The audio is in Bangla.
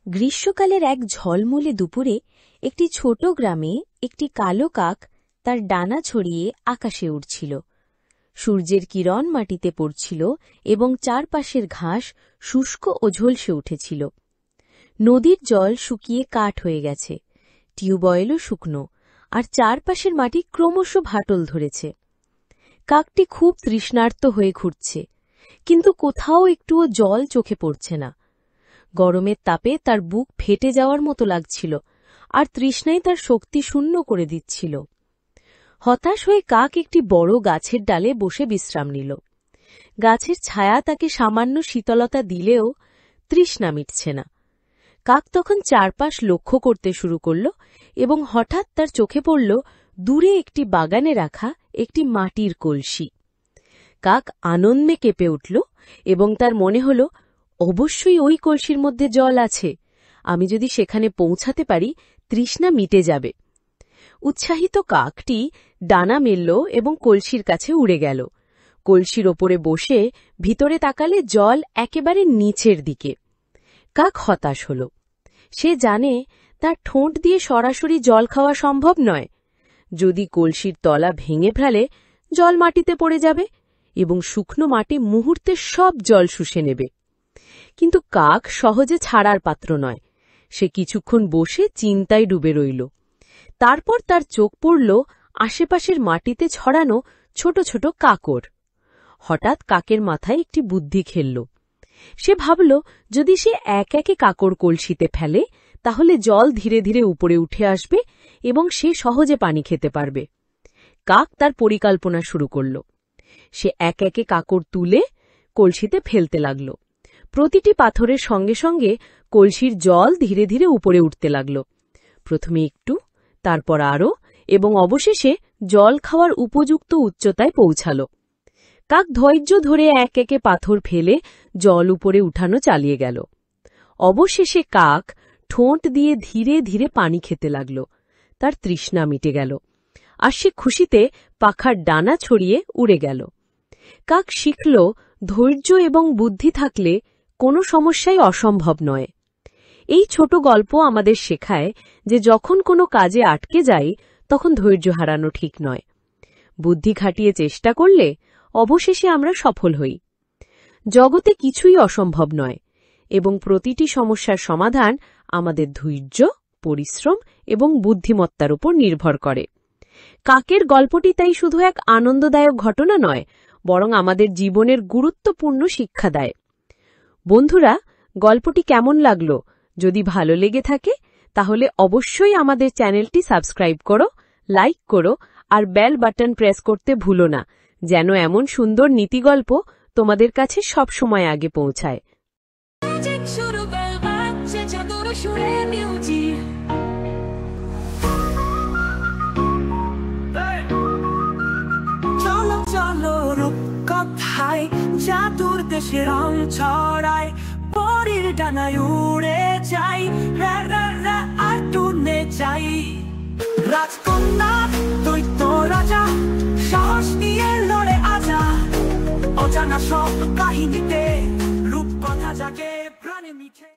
গ্রীষ্মকালের এক ঝলমলে দুপুরে একটি ছোট গ্রামে একটি কালো কাক তার ডানা ছড়িয়ে আকাশে উড়ছিল। সূর্যের কিরণ মাটিতে পড়ছিল এবং চারপাশের ঘাস শুষ্ক ও ঝলসে উঠেছিল। নদীর জল শুকিয়ে কাঠ হয়ে গেছে, টিউবওয়েলও শুকনো, আর চারপাশের মাটি ক্রমশ ভাটল ধরেছে। কাকটি খুব তৃষ্ণার্ত হয়ে ঘুরছে, কিন্তু কোথাও একটুও জল চোখে পড়ছে না। গরমের তাপে তার বুক ফেটে যাওয়ার মতো লাগছিল, আর তৃষ্ণাই তার শক্তি শূন্য করে দিচ্ছিল। হতাশ হয়ে কাক একটি বড় গাছের ডালে বসে বিশ্রাম নিল। গাছের ছায়া তাকে সামান্য শীতলতা দিলেও তৃষ্ণা মিটছে না। কাক তখন চারপাশ লক্ষ্য করতে শুরু করল এবং হঠাৎ তার চোখে পড়ল দূরে একটি বাগানে রাখা একটি মাটির কলসি। কাক আনন্দে কেঁপে উঠল এবং তার মনে হল, অবশ্যই ওই কলসির মধ্যে জল আছে। আমি যদি সেখানে পৌঁছাতে পারি, তৃষ্ণা মিটে যাবে। উৎসাহিত কাকটি ডানা মেলল এবং কলসির কাছে উড়ে গেল। কলসির ওপরে বসে ভিতরে তাকালে জল একেবারে নিচের দিকে। কাক হতাশ হল। সে জানে তার ঠোঁট দিয়ে সরাসরি জল খাওয়া সম্ভব নয়। যদি কলসির তলা ভেঙে ফেলে, জল মাটিতে পড়ে যাবে এবং শুকনো মাটি মুহূর্তে সব জল শুষে নেবে। কিন্তু কাক সহজে ছাড়ার পাত্র নয়। সে কিছুক্ষণ বসে চিন্তায় ডুবে রইল। তারপর তার চোখ পড়ল আশেপাশের মাটিতে ছড়ানো ছোট ছোট কাকড়। হঠাৎ কাকের মাথায় একটি বুদ্ধি খেলল। সে ভাবল, যদি সে এক একে কাকড় কলসিতে ফেলে, তাহলে জল ধীরে ধীরে উপরে উঠে আসবে এবং সে সহজে পানি খেতে পারবে। কাক তার পরিকল্পনা শুরু করল। সে এক একে কাকড় তুলে কলসিতে ফেলতে লাগল। প্রতিটি পাথরের সঙ্গে সঙ্গে কলসির জল ধীরে ধীরে উপরে উঠতে লাগল। প্রথমে একটু, তারপর আরও, এবং অবশেষে জল খাওয়ার উপযুক্ত উচ্চতায় পৌঁছাল। কাক ধৈর্য ধরে এক একে পাথর ফেলে জল উপরে উঠানো চালিয়ে গেল। অবশেষে কাক ঠোঁট দিয়ে ধীরে ধীরে পানি খেতে লাগল। তার তৃষ্ণা মিটে গেল, আর সে খুশিতে পাখার ডানা ছড়িয়ে উড়ে গেল। কাক শিখল, ধৈর্য এবং বুদ্ধি থাকলে কোনো সমস্যাই অসম্ভব নয়। এই ছোট গল্প আমাদের শেখায় যে যখন কোনো কাজে আটকে যাই, তখন ধৈর্য হারানো ঠিক নয়। বুদ্ধি খাটিয়ে চেষ্টা করলে অবশেষে আমরা সফল হই। জগতে কিছুই অসম্ভব নয়, এবং প্রতিটি সমস্যার সমাধান আমাদের ধৈর্য, পরিশ্রম এবং বুদ্ধিমত্তার উপর নির্ভর করে। কাকের গল্পটি তাই শুধু এক আনন্দদায়ক ঘটনা নয়, বরং আমাদের জীবনের গুরুত্বপূর্ণ শিক্ষা দেয়। বন্ধুরা, গল্পটি কেমন লাগলো? যদি ভালো লেগে থাকে, তাহলে অবশ্যই আমাদের চ্যানেলটি সাবস্ক্রাইব করো, লাইক করো, আর বেল বাটন প্রেস করতে ভুলো না, যেন এমন সুন্দর নীতিগল্প তোমাদের কাছে সব সময় আগে পৌঁছায়। জাদুর দেশে রং ছড়ায়, পরীর ডানায় উড়ে যাই, আর টুনে যাই। রাজকন্যা, দৈত্য রাজা, সাহস নিয়ে লড়ে আজা। অজানা সব কাহিনীতে রূপকথা জাগে প্রাণে মিঠে।